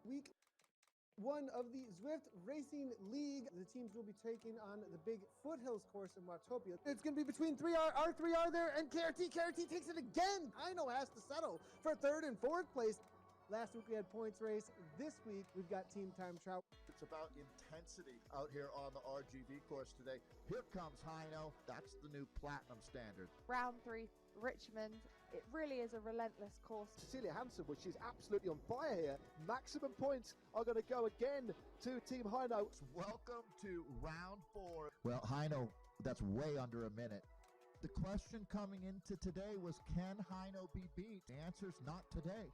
Week 1 of the Zwift Racing League. The teams will be taking on the big foothills course in Watopia. It's going to be between R3R there and KRT. KRT takes it again. Hino has to settle for 3rd and 4th place. Last week we had points race. This week we've got team time trial. It's about intensity out here on the RGV course today. Here comes Hino. That's the new platinum standard. Round 3, Richmond. It really is a relentless course. Cecilia Hansen, which is absolutely on fire here. Maximum points are going to go again to Team Hino. Welcome to round 4. Well, Hino, that's way under a minute. The question coming into today was, can Hino be beat? The answer is not today.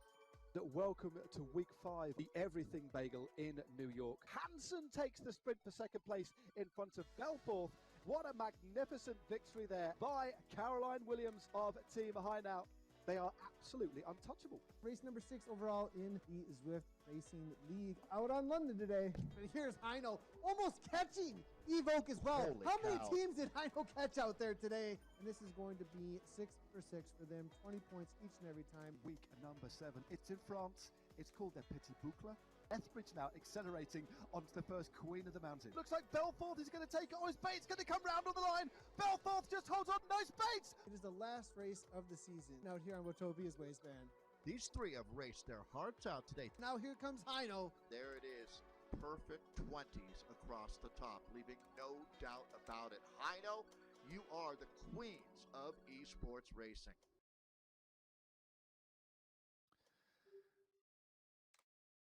Welcome to week 5, the Everything Bagel in New York. Hansen takes the sprint for 2nd place in front of Belforth. What a magnificent victory there by Caroline Williams of Team Hino. They are absolutely untouchable. Race number 6 overall in the Zwift Racing League. Out on London today. But here's Hino almost catching Evoke as well. Holy How cow. many teams did Hino catch out there today? And this is going to be 6 for 6 for them. 20 points each and every time. Week number 7. It's in France. It's called the Petit Boucle. Ethbridge now accelerating onto the first Queen of the Mountain. Looks like Belforth is going to take it. Oh, his bait's going to come round on the line. Belforth just holds on. No space. It is the last race of the season out here on Watopia's waistband. These three have raced their hearts out today. Now here comes Hino. There it is. Perfect 20s across the top, leaving no doubt about it. Hino, you are the queens of esports racing.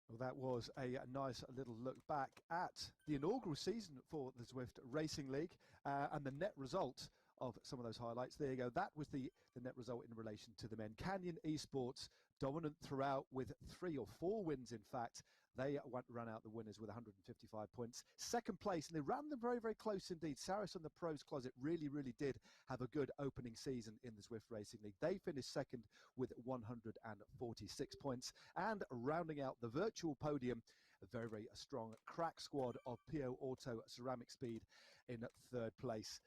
Well, that was a nice little look back at the inaugural season for the Zwift Racing League and the net result of some of those highlights. There you go. That was the net result in relation to the men. Canyon Esports dominant throughout with 3 or 4 wins, in fact. They ran out the winners with 155 points. 2nd place, and they ran them very, very close indeed. Saris and the Pros Closet really, really did have a good opening season in the Zwift Racing League. They finished 2nd with 146 points. And rounding out the virtual podium, a very, very strong crack squad of PO Auto Ceramic Speed in 3rd place.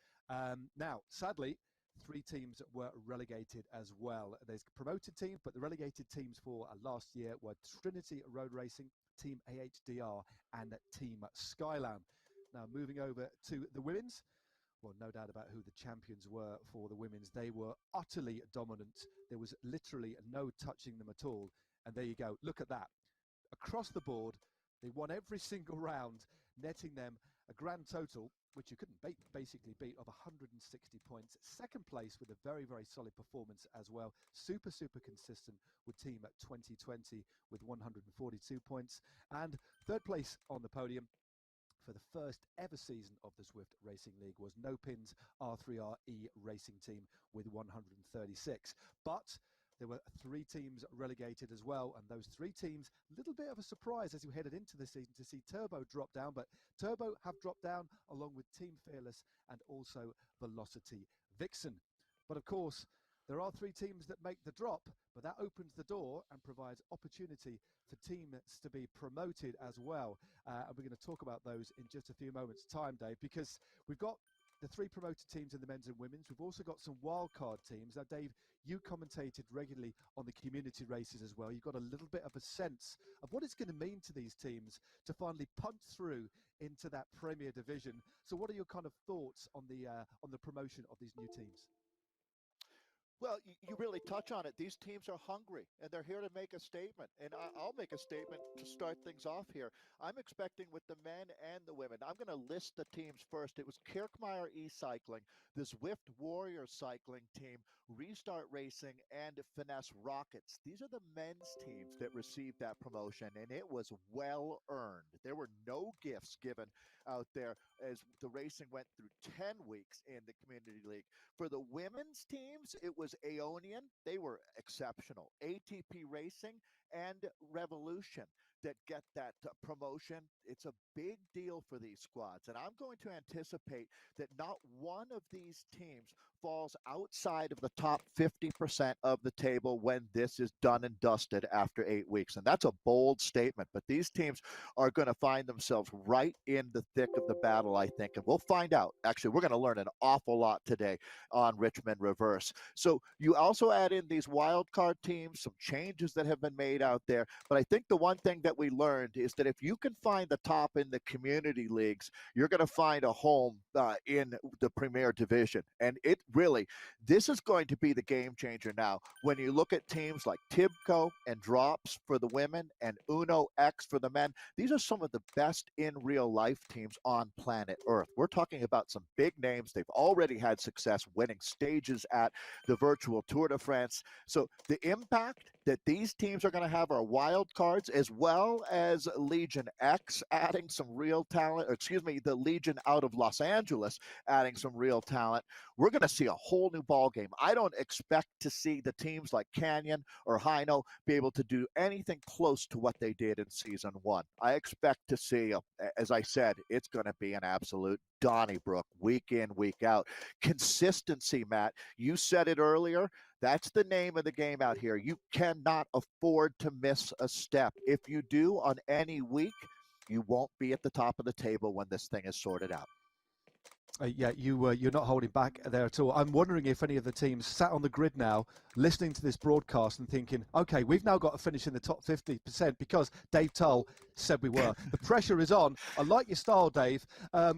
Now, sadly, 3 teams were relegated as well. There's promoted teams, but the relegated teams for last year were Trinity Road Racing, Team AHDR, and Team Skyland. Now, moving over to the women's. Well, no doubt about who the champions were for the women's. They were utterly dominant. There was literally no touching them at all. And there you go. Look at that. Across the board, they won every single round, netting them a grand total, which you couldn't basically beat, of 160 points. 2nd place with a very, very solid performance as well. Super, super consistent with Team 2020 with 142 points. And 3rd place on the podium for the first ever season of the Zwift Racing League was No Pins R3RE Racing Team with 136. But there were 3 teams relegated as well, and those 3 teams, a little bit of a surprise as we headed into the season to see Turbo drop down, but Turbo have dropped down along with Team Fearless and also Velocity Vixen. But of course, there are 3 teams that make the drop, but that opens the door and provides opportunity for teams to be promoted as well. And we're going to talk about those in just a few moments' time, Dave, because we've got the 3 promoted teams in the men's and women's. We've also got some wildcard teams. Now, Dave, you commentated regularly on the community races as well. You've got a little bit of a sense of what it's going to mean to these teams to finally punch through into that Premier Division. So what are your kind of thoughts on the promotion of these new teams? Well, you really touch on it. These teams are hungry, and they're here to make a statement. And I'll make a statement to start things off here. I'm expecting with the men and the women. I'm going to list the teams first. It was Kirkmeyer E-Cycling, the Zwift Warrior Cycling Team, Restart Racing, and Finesse Rockets. These are the men's teams that received that promotion, and it was well earned. There were no gifts given out there as the racing went through 10 weeks in the Community League. For the women's teams, it was Aeonian. They were exceptional. ATP Racing and Revolution that get that promotion. It's a big deal for these squads. And I'm going to anticipate that not one of these teams falls outside of the top 50% of the table when this is done and dusted after 8 weeks. And that's a bold statement. But these teams are going to find themselves right in the thick of the battle, I think. And we'll find out. Actually, we're going to learn an awful lot today on Richmond Reverse. So you also add in these wild card teams, some changes that have been made out there. But I think the one thing that we learned is that if you can find the top in the community leagues, you're going to find a home in the Premier Division. And it really, this is going to be the game changer now. When you look at teams like Tibco and Drops for the women and Uno X for the men, these are some of the best in real life teams on planet Earth. We're talking about some big names. They've already had success winning stages at the virtual Tour de France. So the impact that these teams are going to have are wild cards, as well as Legion X adding some real talent, or excuse me, the Legion out of Los Angeles adding some real talent. We're going to see a whole new ball game. I don't expect to see the teams like Canyon or Hino be able to do anything close to what they did in season one. I expect to see, as I said, it's going to be an absolute Donnybrook week in, week out. Consistency, Matt. You said it earlier. That's the name of the game out here. You cannot afford to miss a step. If you do on any week, you won't be at the top of the table when this thing is sorted out. Yeah, you're not holding back there at all. I'm wondering if any of the teams sat on the grid now, listening to this broadcast and thinking, okay, we've now got to finish in the top 50% because Dave Tull said we were. The pressure is on. I like your style, Dave.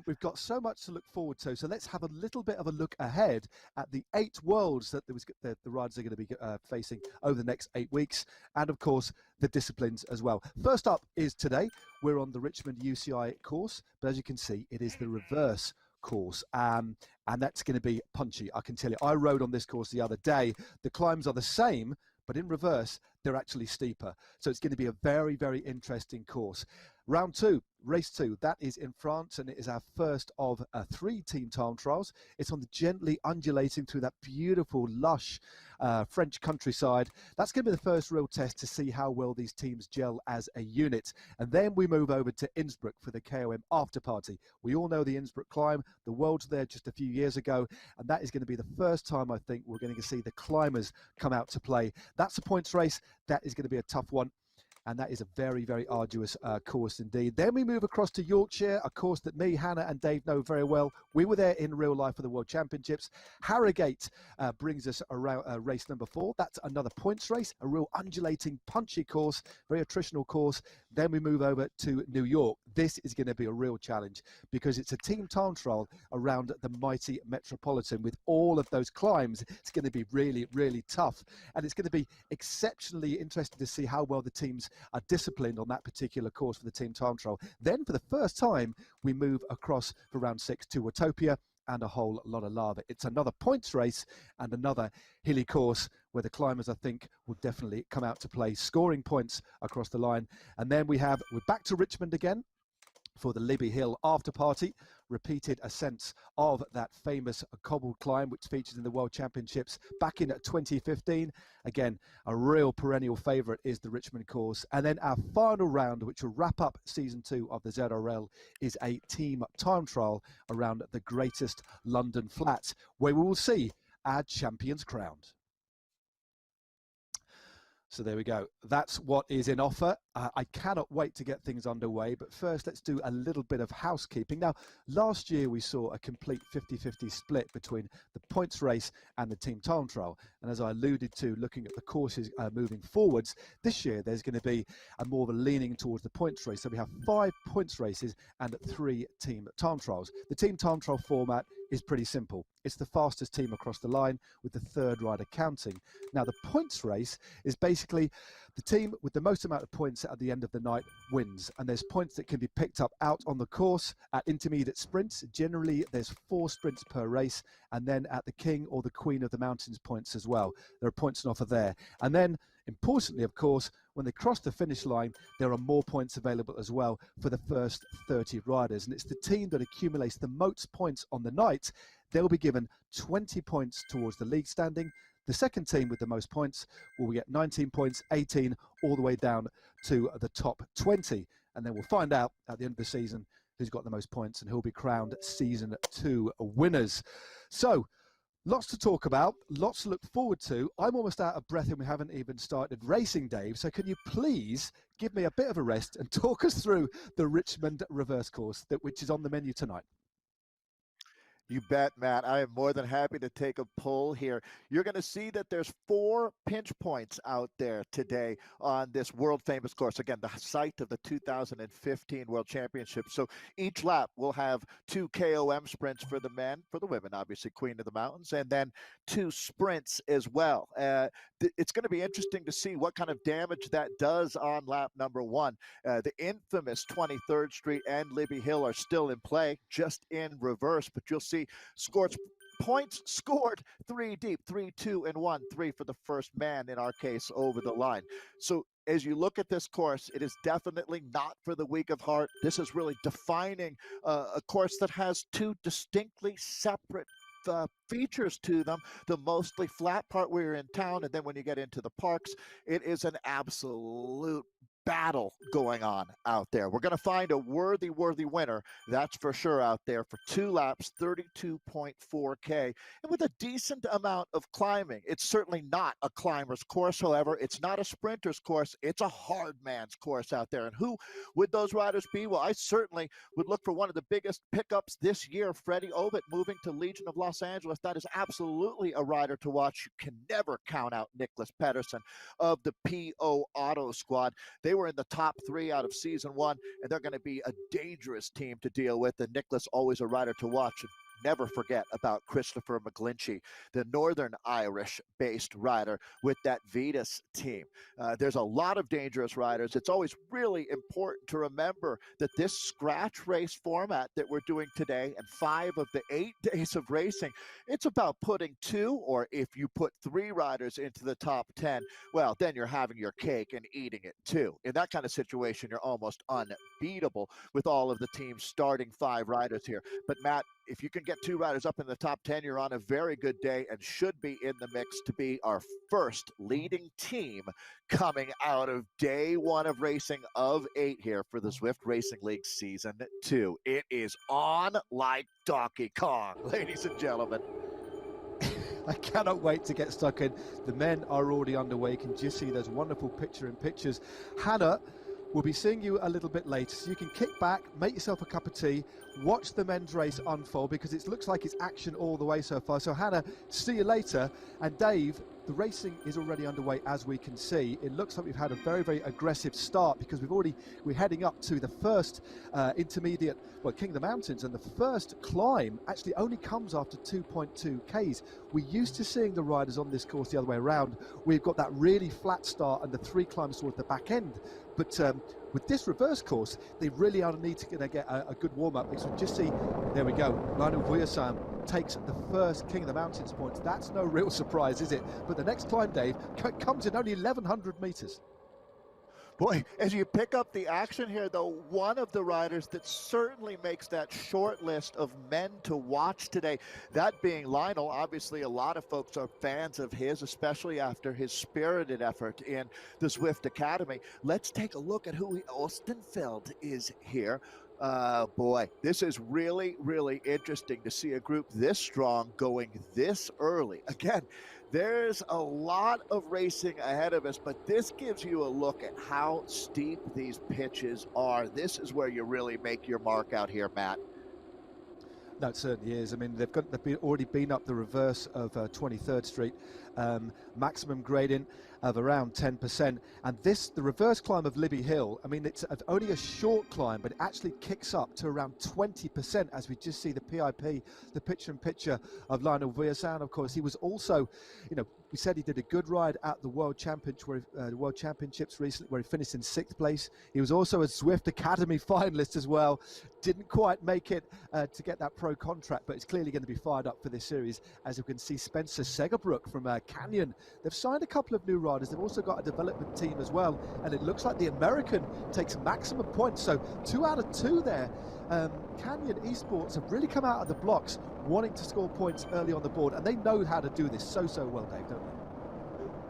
We've got so much to look forward to. So let's have a little bit of a look ahead at the 8 worlds that the riders are going to be facing over the next 8 weeks. And, of course, the disciplines as well. First up is today. We're on the Richmond UCI course. But as you can see, it is the reverse course, and that's going to be punchy. I can tell you, I rode on this course the other day. The climbs are the same, but in reverse they're actually steeper, so it's going to be a very, very interesting course. Round 2, race 2, that is in France, and it is our first of 3 team time trials. It's on the gently undulating through that beautiful lush French countryside. That's going to be the first real test to see how well these teams gel as a unit. And then we move over to Innsbruck for the KOM after party. We all know the Innsbruck climb. The Worlds there just a few years ago, and that is going to be the first time I think we're going to see the climbers come out to play. That's a points race. That is going to be a tough one. And that is a very, very arduous course indeed. Then we move across to Yorkshire, a course that me, Hannah and Dave know very well. We were there in real life for the World Championships. Harrogate brings us around race number 4. That's another points race, a real undulating, punchy course, very attritional course. Then we move over to New York. This is going to be a real challenge because it's a team time trial around the mighty Metropolitan with all of those climbs. It's going to be really, really tough. And it's going to be exceptionally interesting to see how well the teams are disciplined on that particular course for the team time trial. Then for the first time, we move across for round 6 to Watopia and a whole lot of lava. It's another points race and another hilly course where the climbers, I think, will definitely come out to play, scoring points across the line. And then we're back to Richmond again for the Libby Hill after party, repeated ascents of that famous cobbled climb which featured in the World Championships back in 2015. Again, a real perennial favourite is the Richmond course. And then our final round, which will wrap up season 2 of the ZRL, is a team time trial around the greatest London flats, where we will see our champions crowned. So there we go. That's what is in offer. I cannot wait to get things underway. But first, let's do a little bit of housekeeping. Now, last year we saw a complete 50-50 split between the points race and the team time trial. And as I alluded to, looking at the courses moving forwards, this year there's going to be a more of a leaning towards the points race. So we have 5 points races and 3 team time trials. The team time trial format is pretty simple. It's the fastest team across the line with the third rider counting. Now, the points race is basically the team with the most amount of points at the end of the night wins. And there's points that can be picked up out on the course at intermediate sprints. Generally, there's 4 sprints per race. And then at the King or the Queen of the Mountains points as well. There are points on offer there. And then, importantly, of course, when they cross the finish line, there are more points available as well for the first 30 riders. And it's the team that accumulates the most points on the night. They'll be given 20 points towards the league standing. The second team with the most points will get 19 points, 18, all the way down to the top 20. And then we'll find out at the end of the season who's got the most points and who'll be crowned season 2 winners. So, lots to talk about, lots to look forward to. I'm almost out of breath and we haven't even started racing, Dave. So can you please give me a bit of a rest and talk us through the Richmond reverse course, which is on the menu tonight? You bet, Matt. I am more than happy to take a poll here. You're going to see that there's 4 pinch points out there today on this world famous course. Again, the site of the 2015 World Championship. So each lap will have 2 KOM sprints for the men, for the women, obviously, Queen of the Mountains, and then 2 sprints as well. It's going to be interesting to see what kind of damage that does on lap number 1. The infamous 23rd Street and Libby Hill are still in play, just in reverse, but you'll see points scored 3 deep, 3, 2, and 1, 3 for the first man, in our case, over the line. So as you look at this course, it is definitely not for the weak of heart. This is really defining a course that has 2 distinctly separate features to them. The mostly flat part where you're in town, and then when you get into the parks, it is an absolute battle going on out there. We're going to find a worthy winner, that's for sure, out there for 2 laps, 32.4K, and with a decent amount of climbing. It's certainly not a climber's course, however. It's not a sprinter's course. It's a hard man's course out there. And who would those riders be? Well, I certainly would look for one of the biggest pickups this year, Freddie Ovett, moving to Legion of Los Angeles. That is absolutely a rider to watch. You can never count out Nicholas Pedersen of the PO Auto Squad. They were in the top 3 out of season 1, and they're going to be a dangerous team to deal with. And Nicholas, always a rider to watch. And never forget about Christopher McGlinchey, the Northern Irish-based rider with that Vetus team. There's a lot of dangerous riders. It's always really important to remember that this scratch race format that we're doing today, and 5 of the 8 days of racing, it's about putting 2, or if you put 3 riders into the top 10, well, then you're having your cake and eating it too. In that kind of situation, you're almost unbeatable with all of the teams starting 5 riders here. But Matt, if you can get 2 riders up in the top 10, you're on a very good day and should be in the mix to be our first leading team coming out of day 1 of racing of 8 here for the Zwift Racing League Season 2. It is on like Donkey Kong, ladies and gentlemen. I cannot wait to get stuck in. The men are already underway. You can just see those wonderful pictures. Hannah, we'll be seeing you a little bit later, so you can kick back, make yourself a cup of tea, watch the men's race unfold, because it looks like it's action all the way so far. So Hannah, see you later. And Dave, the racing is already underway, as we can see. It looks like we've had a very, very aggressive start, because we're heading up to the first intermediate, well, King of the Mountains, and the first climb actually only comes after 2.2 Ks. We're used to seeing the riders on this course the other way around. We've got that really flat start and the 3 climbs towards the back end. But with this reverse course, they really are need to get a good warm-up. Because we just see, there we go, Lionel Vuillersan takes the first King of the Mountains points. That's no real surprise, is it? But the next climb, Dave, comes in only 1,100 meters. Boy, as you pick up the action here, though, one of the riders that certainly makes that short list of men to watch today, that being Lionel. Obviously, a lot of folks are fans of his, especially after his spirited effort in the Zwift Academy. Let's take a look at who Ostenfeld is here. Boy, this is really, really interesting to see a group this strong going this early. Again, there's a lot of racing ahead of us, but this gives you a look at how steep these pitches are. This is where you really make your mark out here, Matt. No, it certainly is. I mean, they've already been up the reverse of 23rd Street, maximum gradient of around 10%. And the reverse climb of Libby Hill, I mean, it's only a short climb, but it actually kicks up to around 20%, as we just see the PIP, the picture-in-picture of Lionel Vuillersan. Of course, he was also, we said he did a good ride at the World Championships recently, where he finished in 6th place. He was also a Zwift Academy finalist as well. Didn't quite make it to get that pro contract, but it's clearly going to be fired up for this series. As you can see, Spencer Segerbrook from Canyon. They've signed a couple of new riders. They've also got a development team as well, and it looks like the American takes maximum points. So 2 out of 2 there. Canyon Esports have really come out of the blocks wanting to score points early on the board, and they know how to do this so well, Dave, don't they?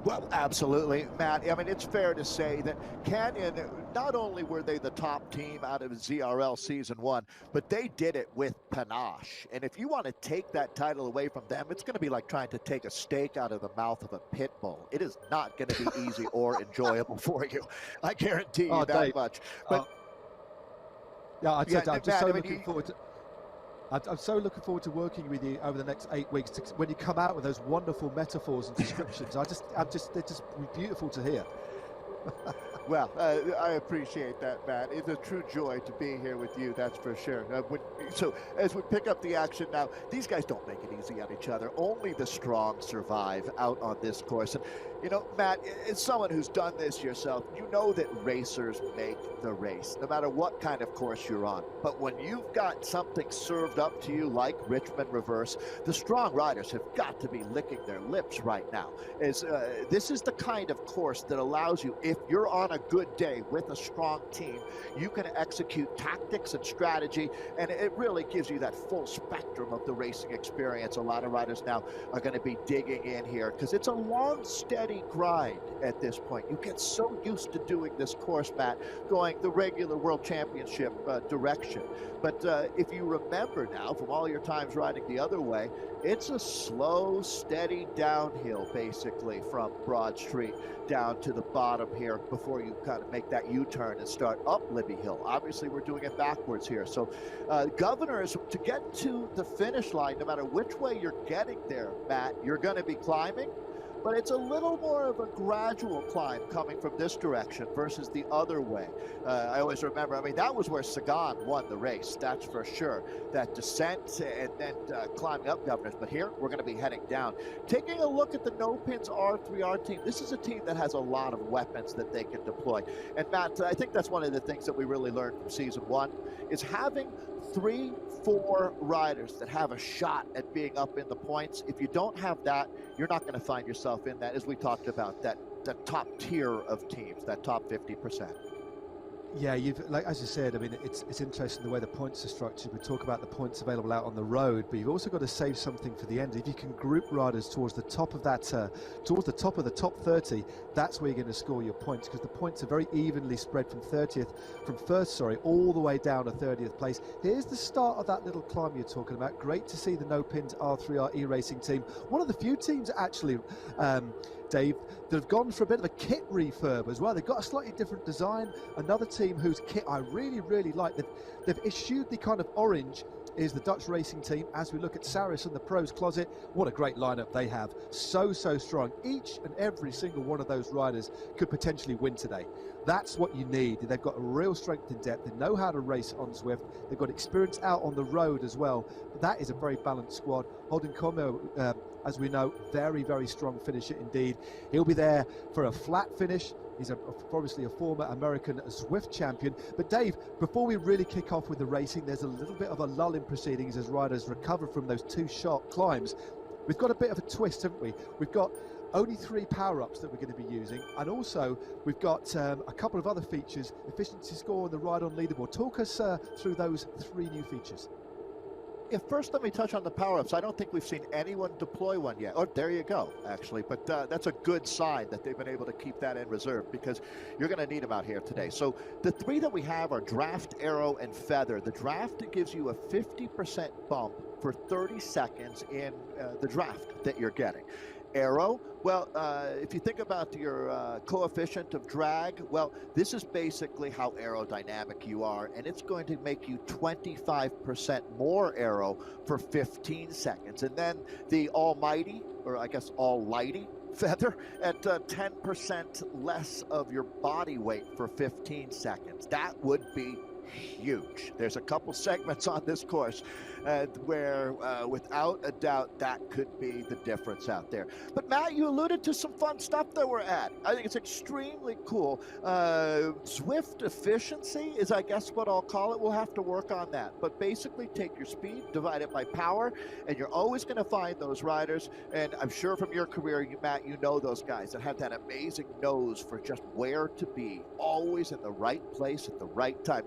Well, absolutely, Matt. I mean, it's fair to say that Canyon, not only were they the top team out of ZRL Season 1, but they did it with panache. And if you want to take that title away from them, it's going to be like trying to take a steak out of the mouth of a pit bull. It is not going to be easy or enjoyable for you. I guarantee you that Dave, much. But I'm just so looking forward to... I'm so looking forward to working with you over the next 8 weeks when you come out with those wonderful metaphors and descriptions. they're just beautiful to hear. Well, I appreciate that, Matt. It's a true joy to be here with you, that's for sure. So as we pick up the action now, these guys don't make it easy on each other. Only the strong survive out on this course. And, you know, Matt, as someone who's done this yourself, you know that racers make the race, no matter what kind of course you're on. But when you've got something served up to you like Richmond Reverse, the strong riders have got to be licking their lips right now. This is the kind of course that allows you, if you're on a good day with a strong team, you can execute tactics and strategy, and it really gives you that full spectrum of the racing experience. A lot of riders now are going to be digging in here because it's a long, steady grind at this point. You get so used to doing this course, Matt, going the regular World Championship direction. But if you remember now from all your times riding the other way, it's a slow, steady downhill, basically, from Broad Street down to the bottom here before you kind of make that U-turn and start up Libby Hill. Obviously, we're doing it backwards here. So, governors, to get to the finish line, no matter which way you're getting there, Matt, you're going to be climbing. But it's a little more of a gradual climb coming from this direction versus the other way. I always remember, I mean, that was where Sagan won the race, that's for sure. That descent and then climbing up Governors. But here, we're going to be heading down. Taking a look at the No Pins R3R team, this is a team that has a lot of weapons that they can deploy. And Matt, I think that's one of the things that we really learned from season one, is having 3-4 riders that have a shot at being up in the points. If you don't have that, you're not going to find yourself in that, as we talked about, that top tier of teams, that top 50%. Yeah, as you said, I mean, it's interesting the way the points are structured. We talk about the points available out on the road, but you've also got to save something for the end. If you can group riders towards the top of that, towards the top of the top 30, that's where you're going to score your points, because the points are very evenly spread from first, all the way down to 30th place. Here's the start of that little climb you're talking about. Great to see the No Pins R3R e-racing team. One of the few teams actually, Dave, that have gone for a bit of a kit refurb as well. They've got a slightly different design. Another team whose kit I really, really like. They've issued the kind of orange is the Dutch racing team. As we look at Saris and the pros closet, what a great lineup they have. So strong. Each and every single one of those riders could potentially win today. That's what you need. They've got a real strength in depth. They know how to race on Zwift. They've got experience out on the road as well. But that is a very balanced squad. Holden Como, as we know, very, very strong finisher indeed. He'll be there for a flat finish. He's obviously a former American Zwift champion. But Dave, before we really kick off with the racing, there's a little bit of a lull in proceedings as riders recover from those two sharp climbs. We've got a bit of a twist, haven't we? We've got only 3 power-ups that we're going to be using, and also we've got a couple of other features. Efficiency score and the ride on leaderboard. Talk us through those 3 new features. Yeah, first let me touch on the power-ups. I don't think we've seen anyone deploy one yet. Oh, there you go, actually. But that's a good sign that they've been able to keep that in reserve, because you're going to need them out here today. So the 3 that we have are Draft, Arrow, and Feather. The Draft gives you a 50% bump for 30 seconds in the draft that you're getting. Arrow, well, if you think about your coefficient of drag, well, this is basically how aerodynamic you are, and it's going to make you 25% more aero for 15 seconds. And then the almighty, or I guess all-lighty, Feather at 10% less of your body weight for 15 seconds. That would be huge. There's a couple segments on this course where without a doubt that could be the difference out there. But Matt, you alluded to some fun stuff that we're at. I think it's extremely cool. Zwift efficiency is, I guess, what I'll call it. We'll have to work on that. But basically take your speed, divide it by power, and you're always going to find those riders. And I'm sure from your career, Matt, you know those guys that have that amazing nose for just where to be, always in the right place at the right time.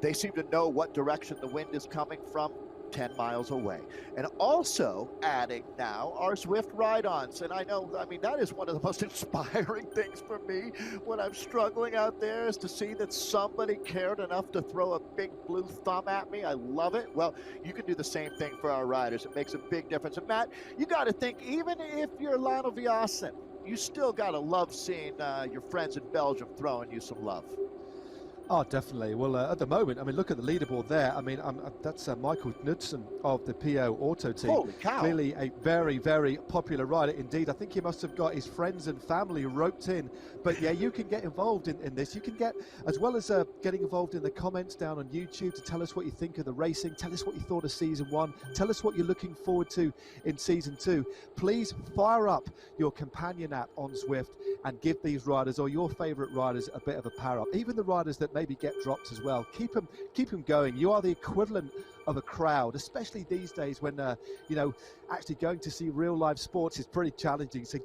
They seem to know what direction the wind is coming from 10 miles away. And also adding now our Zwift ride-ons. And I know, I mean, that is one of the most inspiring things for me when I'm struggling out there, is to see that somebody cared enough to throw a big blue thumb at me. I love it. Well, you can do the same thing for our riders. It makes a big difference. And Matt, you got to think, even if you're Lionel Viasen, you still got to love seeing your friends in Belgium throwing you some love. Oh, definitely. Well, at the moment, I mean, look at the leaderboard there. I mean, that's Michael Knudsen of the PO Auto team. Holy cow. Clearly a very, very popular rider indeed. I think he must have got his friends and family roped in. But yeah, you can get involved in this. You can get, as well as getting involved in the comments down on YouTube to tell us what you think of the racing, tell us what you thought of Season 1, tell us what you're looking forward to in Season 2. Please fire up your companion app on Zwift and give these riders or your favourite riders a bit of a power up. Even the riders that maybe get dropped as well. Keep them going. You are the equivalent of a crowd, especially these days when actually going to see real live sports is pretty challenging. So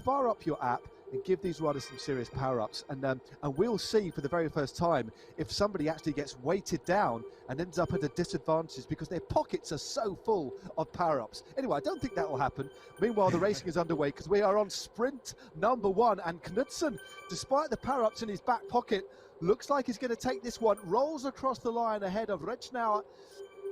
fire up your app and give these riders some serious power-ups, and we'll see for the very first time if somebody actually gets weighted down and ends up at a disadvantage because their pockets are so full of power-ups. Anyway, I don't think that will happen. Meanwhile, the racing is underway because we are on sprint number 1, and Knudsen, despite the power-ups in his back pocket, looks like he's going to take this one, rolls across the line ahead of Rechnauer.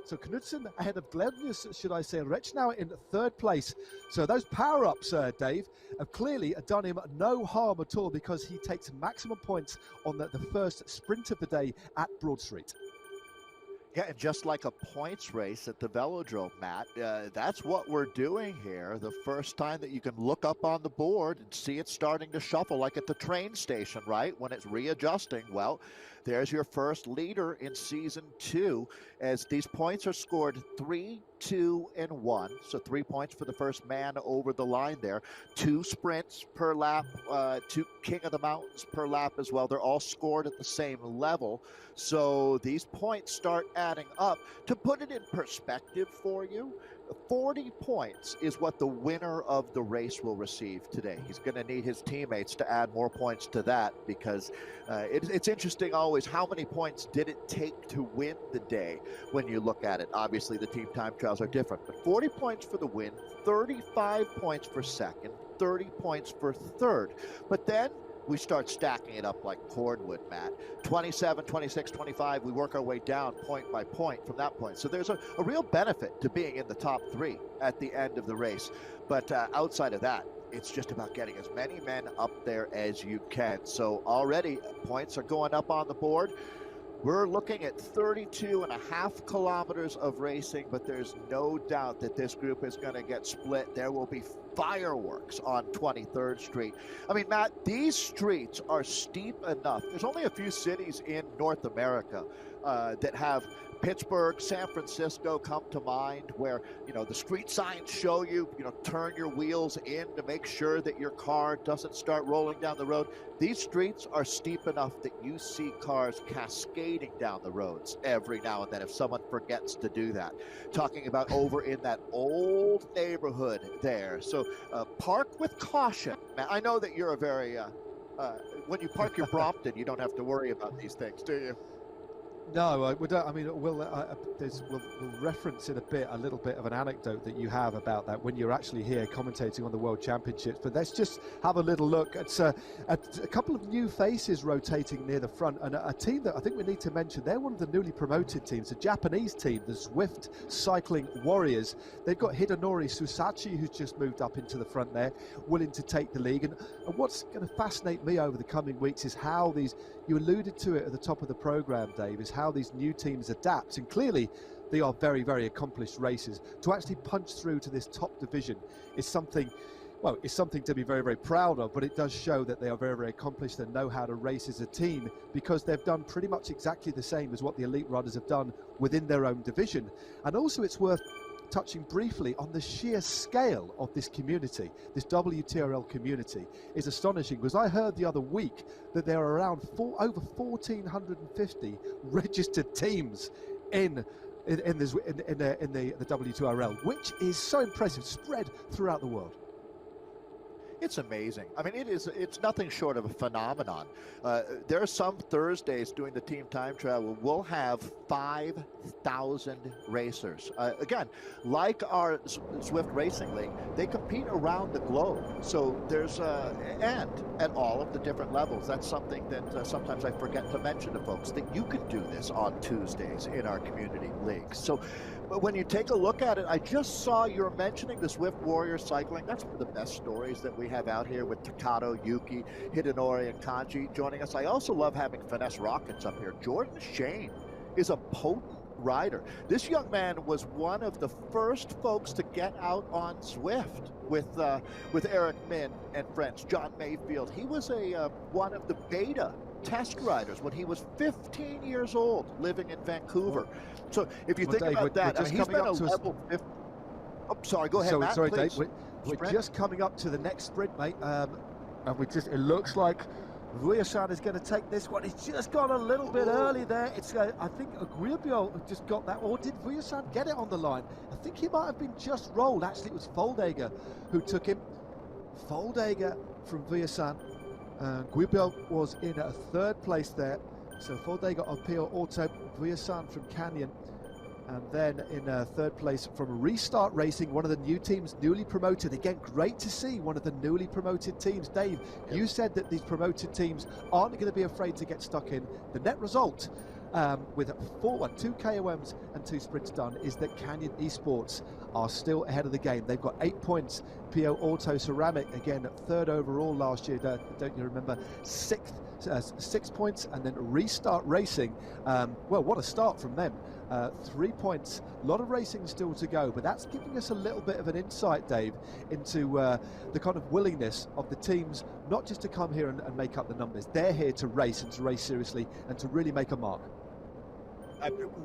So Knudsen ahead of Glednius, should I say, Rechnauer in 3rd place. So those power-ups, Dave, have clearly done him no harm at all because he takes maximum points on the first sprint of the day at Broad Street. Yeah, and just like a points race at the velodrome, Matt, that's what we're doing here. The first time that you can look up on the board and see it starting to shuffle, like at the train station, right? When it's readjusting, well, there's your first leader in Season 2, as these points are scored 3, 2, and 1. So 3 points for the first man over the line there. 2 sprints per lap, 2 King of the Mountains per lap as well. They're all scored at the same level. So these points start adding up. To put it in perspective for you, 40 points is what the winner of the race will receive today. He's going to need his teammates to add more points to that because it's interesting always how many points did it take to win the day when you look at it. Obviously, the team time trials are different, but 40 points for the win, 35 points for second, 30 points for third. But then we start stacking it up like cordwood, Matt. 27, 26, 25, we work our way down point by point from that point. So there's a real benefit to being in the top 3 at the end of the race. But outside of that, it's just about getting as many men up there as you can. So already points are going up on the board. We're looking at 32.5 kilometers of racing, but there's no doubt that this group is going to get split. There will be fireworks on 23rd Street. I mean, Matt, these streets are steep enough. There's only a few cities in North America that have Pittsburgh, San Francisco come to mind, where, the street signs show you, turn your wheels in to make sure that your car doesn't start rolling down the road. These streets are steep enough that you see cars cascading down the roads every now and then if someone forgets to do that. Talking about over in that old neighborhood there. So park with caution. Matt, I know that you're a very, when you park your Brompton, you don't have to worry about these things, do you? No, we don't. I mean, we'll reference in a little bit of an anecdote that you have about that when you're actually here commentating on the World Championships. But let's just have a little look at a couple of new faces rotating near the front, and a team that I think we need to mention. They're one of the newly promoted teams, a Japanese team, the Zwift Cycling Warriors. They've got Hidenori Susachi, who's just moved up into the front there, willing to take the lead. And what's going to fascinate me over the coming weeks is how these, you alluded to it at the top of the program, Dave, is how these new teams adapt. And clearly they are very, very accomplished racers. To actually punch through to this top division is something, well, it's something to be very, very proud of, but it does show that they are very, very accomplished and know how to race as a team, because they've done pretty much exactly the same as what the elite riders have done within their own division. And also it's worth touching briefly on the sheer scale of this community. This WTRL community is astonishing, because I heard the other week that there are around over 1,450 registered teams in the WTRL, which is so impressive, spread throughout the world. It's amazing. I mean, it's nothing short of a phenomenon. There are some Thursdays during the team time trial we'll have 5,000 racers. Again, like our Zwift Racing League, they compete around the globe. So there's and at all of the different levels. That's something that sometimes I forget to mention to folks, that you can do this on Tuesdays in our community leagues. So But when you take a look at it, I just saw you're mentioning the Zwift Warrior cycling. That's one of the best stories that we have out here with Takato, Yuki, Hidenori, and Kanji joining us. I also love having Finesse Rockets up here. Jordan Shane is a potent rider. This young man was one of the first folks to get out on Zwift with Eric Min and friends. John Mayfield. He was one of the beta test riders when he was 15 years old, living in Vancouver. So if you think Dave, about that, I mean, he's been a to level 50. Oh, sorry, go ahead, Matt, sorry, please. Dave. We're just coming up to the next sprint, mate. And it looks like Vujasan is going to take this one. He's just gone a little bit early there. It's I think Aguirre just got that. Or did Vujasan get it on the line? I think he might have been just rolled. Actually, it was Foldager who took him. Foldager from Vujasan. Guibel was in a third place there. So Foldager on Pure Auto, Vujasan from Canyon. And then in third place from Restart Racing, one of the new teams, newly promoted. Again, great to see one of the newly promoted teams. Dave, you said that these promoted teams aren't going to be afraid to get stuck in. The net result with 2 KOMs and 2 sprints done is that Canyon Esports are still ahead of the game. They've got 8 points. PO Auto Ceramic, again, 3rd overall last year. Don't you remember? 6 points. And then Restart Racing. Well, what a start from them. 3 points. A lot of racing still to go, but that's giving us a little bit of an insight, Dave, into the kind of willingness of the teams, not just to come here and make up the numbers. They're here to race and to race seriously and to really make a mark.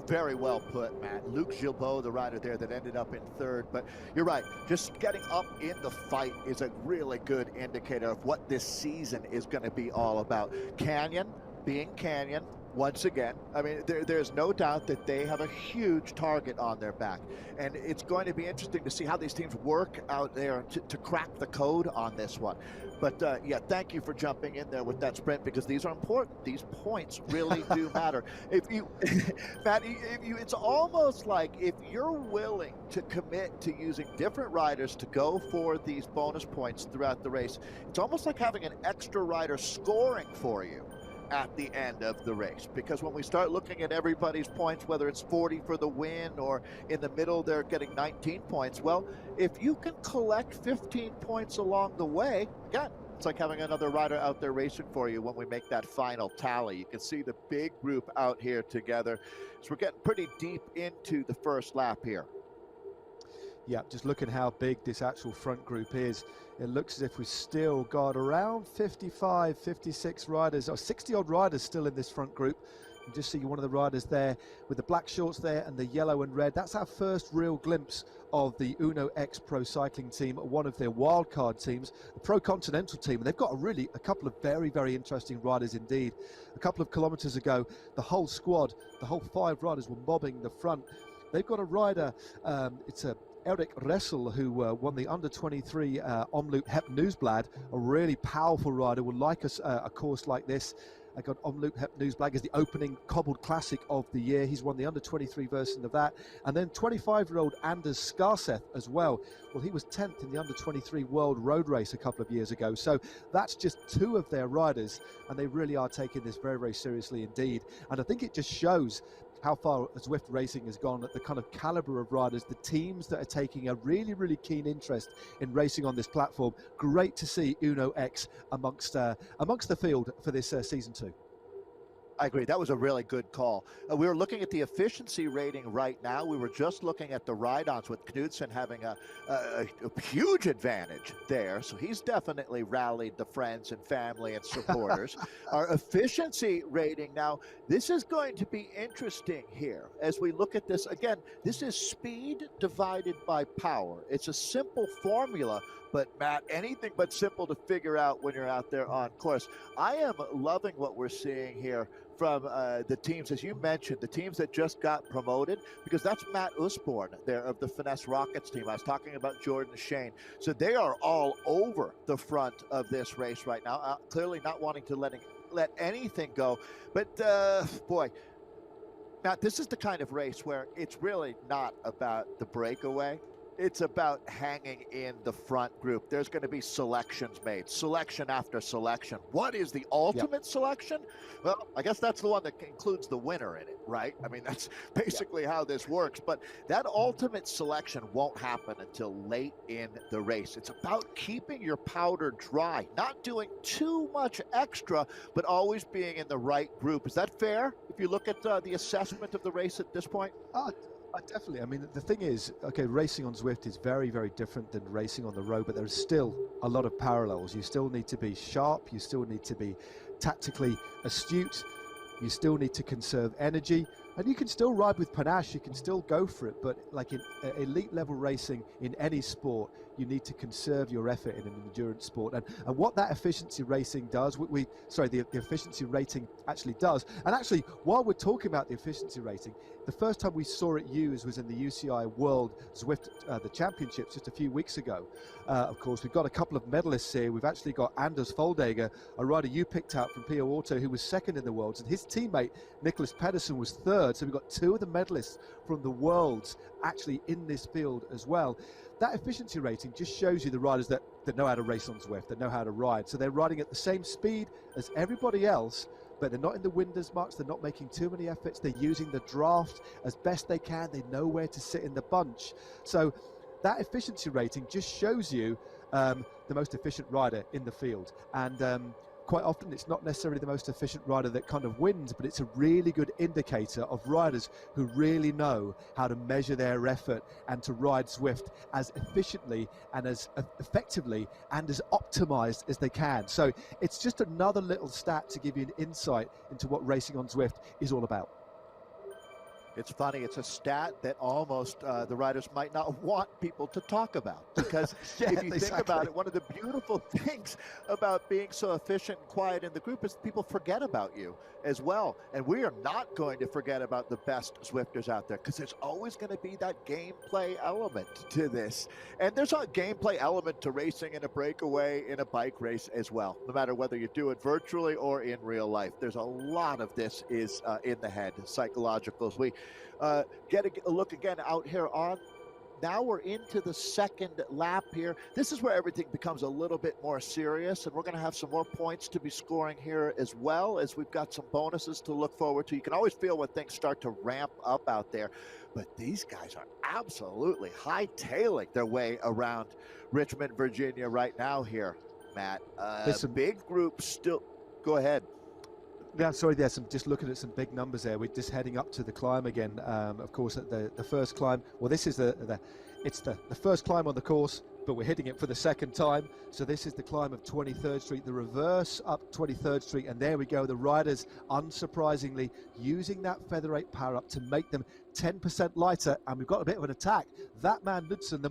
Very well put, Matt. Luc Gilbeau, the rider there that ended up in 3rd. But you're right, just getting up in the fight is a really good indicator of what this season is going to be all about. Canyon being Canyon, once again, I mean, there's no doubt that they have a huge target on their back. And it's going to be interesting to see how these teams work out there to crack the code on this one. But yeah, thank you for jumping in there with that sprint, because these are important. These points really do matter. If you, Matt, it's almost like if you're willing to commit to using different riders to go for these bonus points throughout the race, it's almost like having an extra rider scoring for you at the end of the race. Because when we start looking at everybody's points, whether it's 40 for the win or in the middle they're getting 19 points, well, if you can collect 15 points along the way, again, it's like having another rider out there racing for you when we make that final tally. You can see the big group out here together. So we're getting pretty deep into the first lap here. Yeah, just look at how big this actual front group is. It looks as if we've still got around 55, 56 riders, or 60 odd riders still in this front group. You just see one of the riders there with the black shorts there and the yellow and red. That's our first real glimpse of the Uno X Pro Cycling team, one of their wildcard teams, the Pro Continental team. And they've got a couple of very, very interesting riders indeed. A couple of kilometers ago, the whole squad, the whole 5 riders were mobbing the front. They've got a rider, it's a Eric Ressel, who won the under-23 Omloop Hep Nieuwsblad, a really powerful rider, would like a course like this. I got Omloop Hep Nieuwsblad as the opening cobbled classic of the year. He's won the under-23 version of that. And then 25-year-old Anders Skarseth as well. Well, he was 10th in the under-23 World Road Race a couple of years ago. So that's just 2 of their riders, and they really are taking this very, very seriously indeed. And I think it just shows how far Zwift Racing has gone, at the kind of caliber of riders, the teams that are taking a really, really keen interest in racing on this platform. Great to see Uno X amongst the field for this season 2. I agree. That was a really good call. We were looking at the efficiency rating right now. We were just looking at the ride-ons with Knudsen having a huge advantage there. So he's definitely rallied the friends and family and supporters. Our efficiency rating now, this is going to be interesting here as we look at this. Again, this is speed divided by power. It's a simple formula, but Matt, anything but simple to figure out when you're out there on course. I am loving what we're seeing here from the teams, as you mentioned, the teams that just got promoted, because that's Matt Usborne there of the Finesse Rockets team. I was talking about Jordan Shane. So they are all over the front of this race right now, clearly not wanting to let anything go. But boy, Matt, this is the kind of race where it's really not about the breakaway. it's about hanging in the front group. There's going to be selections made, selection after selection. What is the ultimate selection? Well, I guess that's the one that includes the winner in it, right? I mean, that's basically how this works. But that ultimate selection won't happen until late in the race. It's about keeping your powder dry, not doing too much extra, but always being in the right group. Is that fair if you look at the assessment of the race at this point? Definitely. I mean, the thing is, okay, racing on Zwift is very, very different than racing on the road, but there's still a lot of parallels. You still need to be sharp. You still need to be tactically astute. You still need to conserve energy, and you can still ride with panache. You can still go for it, but like in elite level racing in any sport, you need to conserve your effort in an endurance sport. And what that efficiency racing does, the efficiency rating actually does. And actually, while we're talking about the efficiency rating, the first time we saw it used was in the UCI World Zwift, the championships just a few weeks ago. Of course, we've got a couple of medalists here. We've actually got Anders Foldager, a rider you picked out from PO Auto, who was second in the Worlds, and his teammate, Nicholas Pedersen, was third. So we've got two of the medalists from the Worlds actually in this field as well. That efficiency rating just shows you the riders that know how to race on Zwift, that know how to ride. So they're riding at the same speed as everybody else, but they're not in the wind as much. They're not making too many efforts. They're using the draft as best they can. They know where to sit in the bunch. So that efficiency rating just shows you the most efficient rider in the field. And quite often it's not necessarily the most efficient rider that kind of wins, but it's a really good indicator of riders who really know how to measure their effort and to ride Zwift as efficiently and as effectively and as optimized as they can. So it's just another little stat to give you an insight into what racing on Zwift is all about. It's funny, it's a stat that almost the riders might not want people to talk about, because if you think about it, one of the beautiful things about being so efficient and quiet in the group is people forget about you as well. And we are not going to forget about the best Zwifters out there, because there's always going to be that gameplay element to this. And there's a gameplay element to racing in a breakaway, in a bike race as well, no matter whether you do it virtually or in real life. There's a lot of this is in the head, psychological. As we get a look again out here on, now we're into the second lap here. This is where everything becomes a little bit more serious, and we're going to have some more points to be scoring here, as well as we've got some bonuses to look forward to. You can always feel when things start to ramp up out there, but these guys are absolutely hightailing their way around Richmond, Virginia right now here, Matt. There's a big group still. Go ahead. Yeah, sorry, there's just looking at some big numbers there. We're just heading up to the climb again. Of course, at the first climb, well, this is it's the first climb on the course, but we're hitting it for the second time. So this is the climb of 23rd Street, the reverse up 23rd Street, and there we go. The riders, unsurprisingly, using that Feather 8 power up to make them 10% lighter, and we've got a bit of an attack. That man Knudsen, the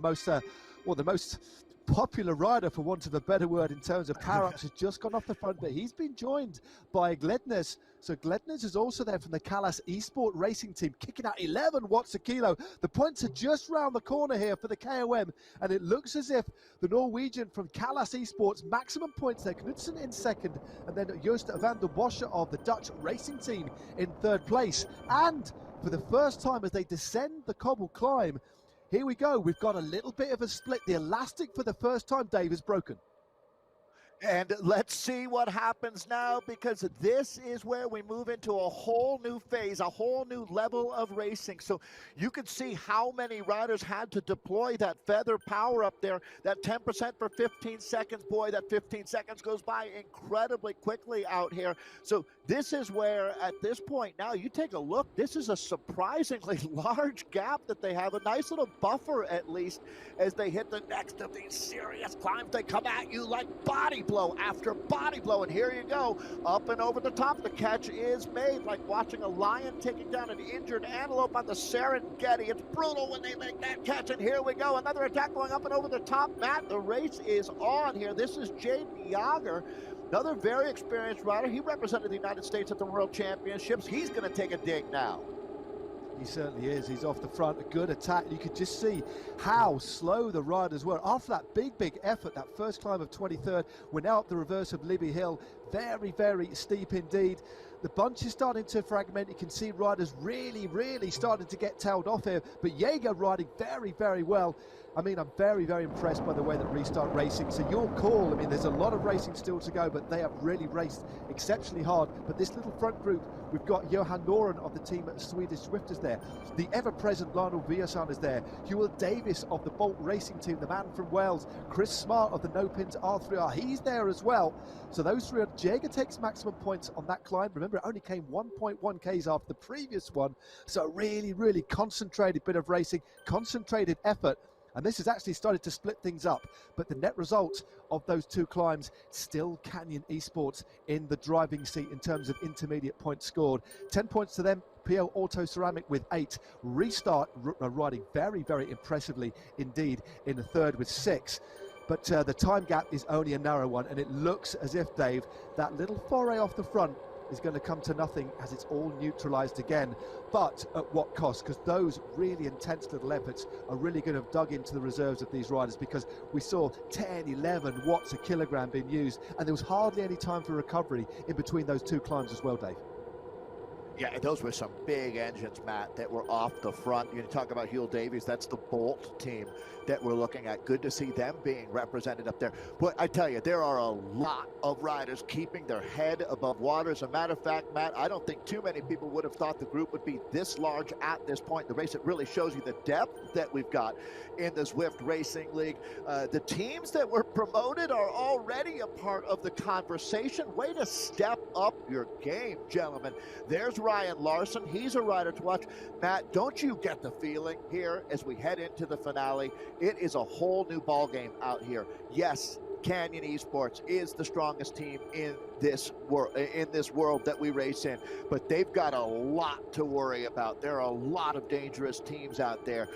most popular rider, for want of a better word, in terms of power-ups, has just gone off the front, but he's been joined by Glednes. So Glednes is also there from the Canyon Esports racing team, kicking out 11 watts a kilo. The points are just round the corner here for the KOM, and it looks as if the Norwegian from Canyon Esports, maximum points there, Knudsen in second, and then Joost van der Bosche of the Dutch racing team in third place. And for the first time as they descend the cobble climb, here we go. We've got a little bit of a split. The elastic for the first time, Dave, is broken. And let's see what happens now, because this is where we move into a whole new phase, a whole new level of racing. So you can see how many riders had to deploy that feather power up there, that 10% for 15 seconds. Boy, that 15 seconds goes by incredibly quickly out here. So this is where, at this point now, you take a look, this is a surprisingly large gap that they have, a nice little buffer at least, as they hit the next of these serious climbs. They come at you like body blow after body blow, and here you go, up and over the top. The catch is made, like watching a lion taking down an injured antelope on the Serengeti. It's brutal when they make that catch, and here we go, another attack going up and over the top. Matt, the race is on here. This is Jaden Yager, another very experienced rider. He represented the United States at the World Championships. He's going to take a dig now. He certainly is. He's off the front. A good attack. You could just see how slow the riders were. After that big effort, that first climb of 23rd, we're now up the reverse of Libby Hill. very, very steep indeed. The bunch is starting to fragment. You can see riders really starting to get tailed off here, but Jaeger riding very, very well. I mean, I'm very, very impressed by the way that Restart Racing. So your call, I mean, there's a lot of racing still to go, but they have really raced exceptionally hard. But this little front group, we've got Johan Noren of the team at Swedish Zwift is there. The ever-present Lionel Viasan is there. Hewell Davis of the Bolt Racing team, the man from Wales. Chris Smart of the No Pins R3R, he's there as well. So those three, Jaeger takes maximum points on that climb. Remember, it only came 1.1 Ks after the previous one. So really concentrated bit of racing, concentrated effort. And this has actually started to split things up. But the net result of those two climbs, still Canyon Esports in the driving seat in terms of intermediate points scored. 10 points to them. PL Auto Ceramic with 8. Restart riding very impressively indeed in the third with 6. But the time gap is only a narrow one. And it looks as if, Dave, that little foray off the front is going to come to nothing as it's all neutralized again. But at what cost? Because those really intense little efforts are really going to have dug into the reserves of these riders, because we saw 10, 11 watts a kilogram being used, and there was hardly any time for recovery in between those two climbs as well, Dave. Yeah, those were some big engines, Matt, that were off the front. You talk about Hewell Davies, that's the Bolt team that we're looking at. Good to see them being represented up there. But I tell you, there are a lot of riders keeping their head above water. As a matter of fact, Matt, I don't think too many people would have thought the group would be this large at this point in the race. It really shows you the depth that we've got in the Zwift Racing League. The teams that were promoted are already a part of the conversation. Way to step up your game, gentlemen. There's Ryan Larson. He's a rider to watch. Matt, don't you get the feeling here as we head into the finale? It is a whole new ball game out here. Yes, Canyon Esports is the strongest team in this world that we race in, but they've got a lot to worry about. There are a lot of dangerous teams out there.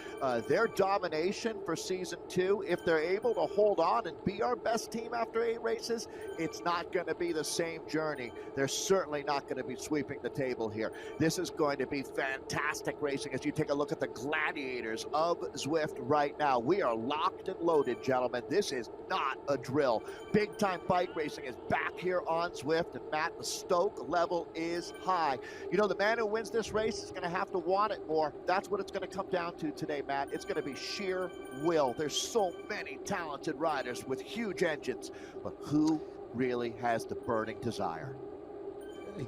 Their domination for season 2, if they're able to hold on and be our best team after 8 races, it's not going to be the same journey. They're certainly not going to be sweeping the table here. This is going to be fantastic racing as you take a look at the gladiators of Zwift right now. We are locked and loaded, gentlemen. This is not a drill. Big time bike racing is back here on Zwift, and Matt, the stoke level is high. You know, the man who wins this race is going to have to want it more. That's what it's going to come down to today, Matt. It's going to be sheer will. There's so many talented riders with huge engines, but who really has the burning desire?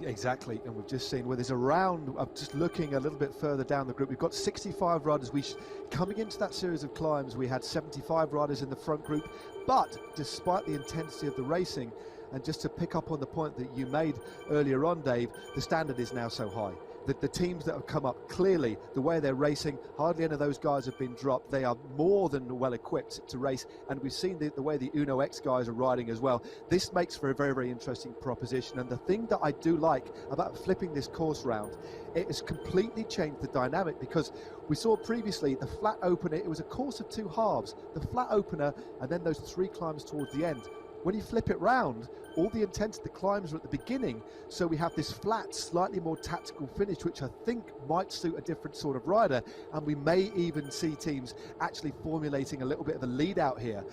Exactly, and we've just seen where there's a round. I'm just looking a little bit further down the group. We've got 65 riders. Coming into that series of climbs, we had 75 riders in the front group, but despite the intensity of the racing, and just to pick up on the point that you made earlier on, Dave, the standard is now so high. The teams that have come up, clearly, the way they're racing, hardly any of those guys have been dropped. They are more than well equipped to race, and we've seen the way the Uno X guys are riding as well. This makes for a very interesting proposition, and the thing that I do like about flipping this course round, it has completely changed the dynamic, because we saw previously the flat opener, it was a course of 2 halves, the flat opener and then those 3 climbs towards the end. When you flip it round, all the intensity, the climbs are at the beginning, so we have this flat, slightly more tactical finish, which I think might suit a different sort of rider, and we may even see teams actually formulating a little bit of a lead out here.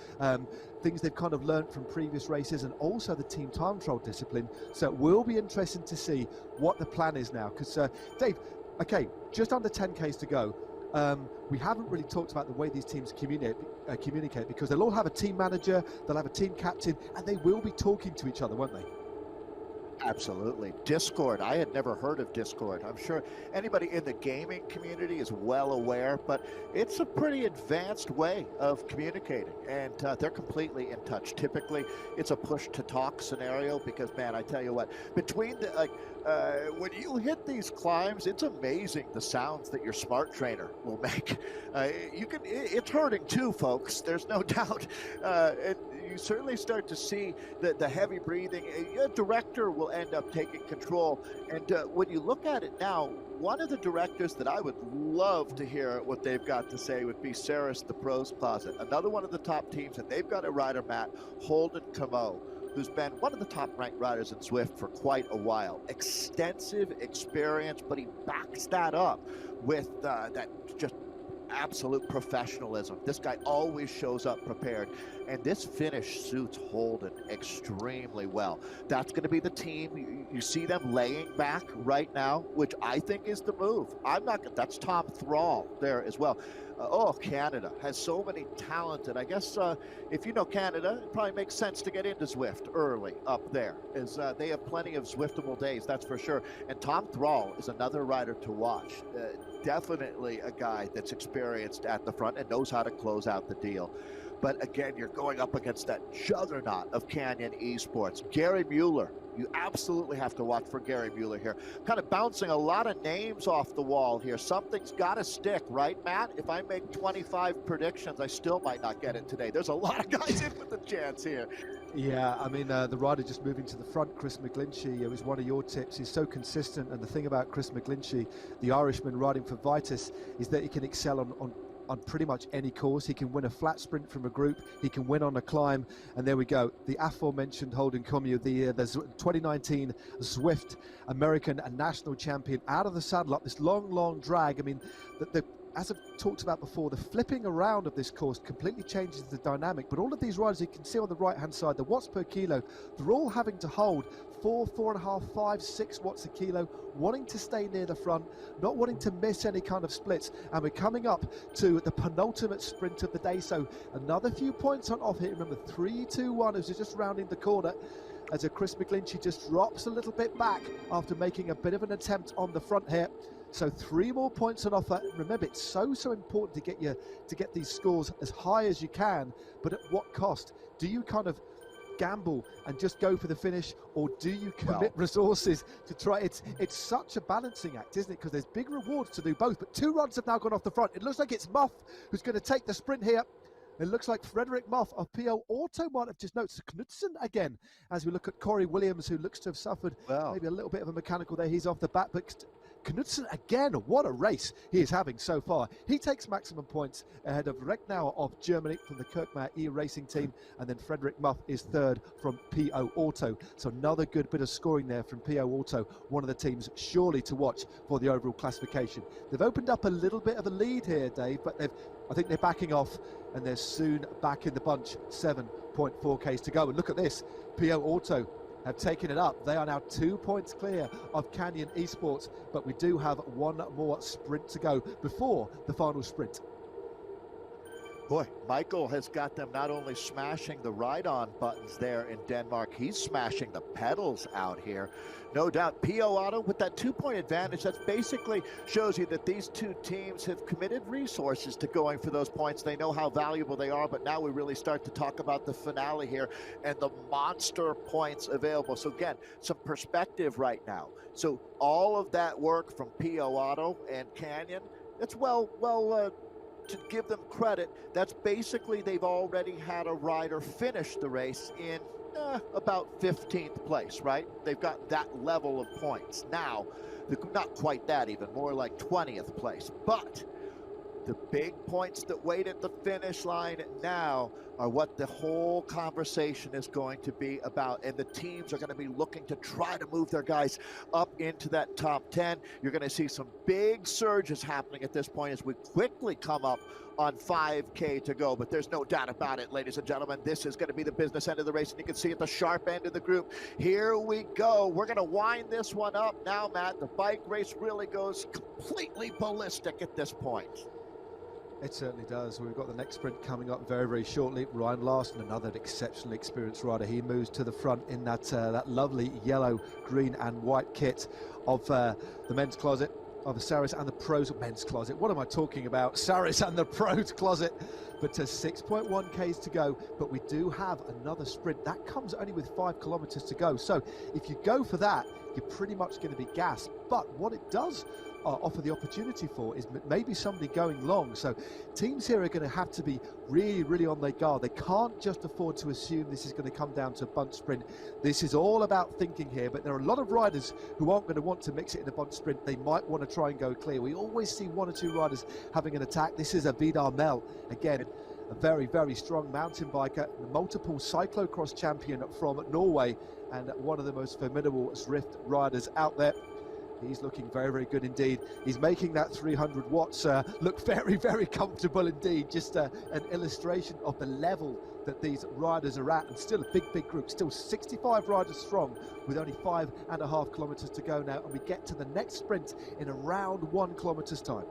Things they've kind of learned from previous races, and also the team time trial discipline, so it will be interesting to see what the plan is now, because Dave, okay, just under 10 Ks to go. We haven't really talked about the way these teams communicate, because they'll all have a team manager, they'll have a team captain, and they will be talking to each other, won't they? Absolutely. Discord. I had never heard of Discord. I'm sure anybody in the gaming community is well aware, but it's a pretty advanced way of communicating, and they're completely in touch. Typically, it's a push-to-talk scenario because, man, I tell you what, between the when you hit these climbs, it's amazing the sounds that your smart trainer will make. It's hurting too, folks. There's no doubt. And you certainly start to see the heavy breathing. A director will end up taking control. And when you look at it now, one of the directors that I would love to hear what they've got to say would be Saris the Pros Closet, another one of the top teams, and they've got a rider, Matt, Holden Camo, who's been one of the top-ranked riders in Zwift for quite a while. Extensive experience, but he backs that up with that just absolute professionalism. This guy always shows up prepared. And this finish suits Holden extremely well. That's going to be the team. You see them laying back right now, which I think is the move. That's Tom Thrall there as well. Canada has so many talented. I guess if you know Canada, it probably makes sense to get into Zwift early up there, as they have plenty of Zwiftable days, that's for sure. And Tom Thrall is another rider to watch. Definitely a guy that's experienced at the front and knows how to close out the deal. But again, you're going up against that juggernaut of Canyon Esports. Gary Mueller, you absolutely have to watch for Gary Mueller here. Kind of bouncing a lot of names off the wall here. Something's got to stick, right, Matt? If I make 25 predictions, I still might not get it today. There's a lot of guys in with a chance here. Yeah, I mean, the rider just moving to the front, Chris McGlinchey, it was one of your tips. He's so consistent, and the thing about Chris McGlinchey, the Irishman riding for Vitus, is that he can excel on pretty much any course. He can win a flat sprint from a group, he can win on a climb, and there we go. The aforementioned Holden Comue, the 2019 Zwift American and national champion, out of the saddle up this long drag. I mean, as I've talked about before, the flipping around of this course completely changes the dynamic. But all of these riders, you can see on the right hand side, the watts per kilo, they're all having to hold 4.5, 5, 6 watts a kilo, wanting to stay near the front, not wanting to miss any kind of splits. And we're coming up to the penultimate sprint of the day, so another few points on off here. Remember, 3, 2, 1 as we're just rounding the corner, as a Chris McGlinchey just drops a little bit back after making a bit of an attempt on the front here. So 3 more points on offer. Remember, it's so important to get these scores as high as you can, but at what cost? Do you kind of gamble and just go for the finish, or do you commit resources to try? It's such a balancing act, isn't it? Because there's big rewards to do both. But 2 runs have now gone off the front. It looks like it's Muff who's going to take the sprint here. It looks like Frederick Muff of PO Auto might have just noticed Knudsen again, as we look at Corey Williams, who looks to have suffered maybe a little bit of a mechanical there. He's off the back, but Knudsen again, what a race he is having so far. He takes maximum points ahead of Recknauer of Germany from the Kirkmaier E-Racing team, and then Frederick Muff is third from PO Auto. So another good bit of scoring there from PO Auto, one of the teams surely to watch for the overall classification. They've opened up a little bit of a lead here, Dave, but I think they're backing off, and they're soon back in the bunch. 7.4 Ks to go, and look at this, PO Auto have taken it up. They are now 2 points clear of Canyon Esports, but we do have one more sprint to go before the final sprint. Boy, Michael has got them not only smashing the ride-on buttons there in Denmark, he's smashing the pedals out here. No doubt, PO Auto with that 2-point advantage, that basically shows you that these two teams have committed resources to going for those points. They know how valuable they are, but now we really start to talk about the finale here and the monster points available. So again, some perspective right now. So all of that work from PO Auto and Canyon, it's to give them credit, that's basically they've already had a rider finish the race in about 15th place, right? They've got that level of points. Now, not quite that even, more like 20th place. But the big points that wait at the finish line now are what the whole conversation is going to be about. And the teams are going to be looking to try to move their guys up into that top 10. You're going to see some big surges happening at this point as we quickly come up on 5K to go. But there's no doubt about it, ladies and gentlemen, this is going to be the business end of the race. And you can see at the sharp end of the group, here we go. We're going to wind this one up now, Matt. The bike race really goes completely ballistic at this point. It certainly does. We've got the next sprint coming up very shortly. Ryan Larson, another exceptionally experienced rider. He moves to the front in that lovely yellow, green and white kit of the men's closet, of the Saris and the pros men's closet. What am I talking about? Saris and the pros closet. But 6.1 Ks to go, but we do have another sprint. That comes only with 5 kilometers to go. So if you go for that, you're pretty much going to be gassed. But what it does offer the opportunity for is maybe somebody going long. So teams here are going to have to be really on their guard. They can't just afford to assume this is going to come down to a bunch sprint. This is all about thinking here, but there are a lot of riders who aren't going to want to mix it in a bunch sprint. They might want to try and go clear. We always see 1 or 2 riders having an attack. This is a Vidar Mel, again, a very strong mountain biker, multiple cyclocross champion from Norway, and one of the most formidable Zwift riders out there. He's looking very, very good indeed. He's making that 300 watts look very, very comfortable indeed. Just an illustration of the level that these riders are at, and still a big, big group. Still 65 riders strong with only 5.5 kilometers to go now, and we get to the next sprint in around 1 kilometer's time.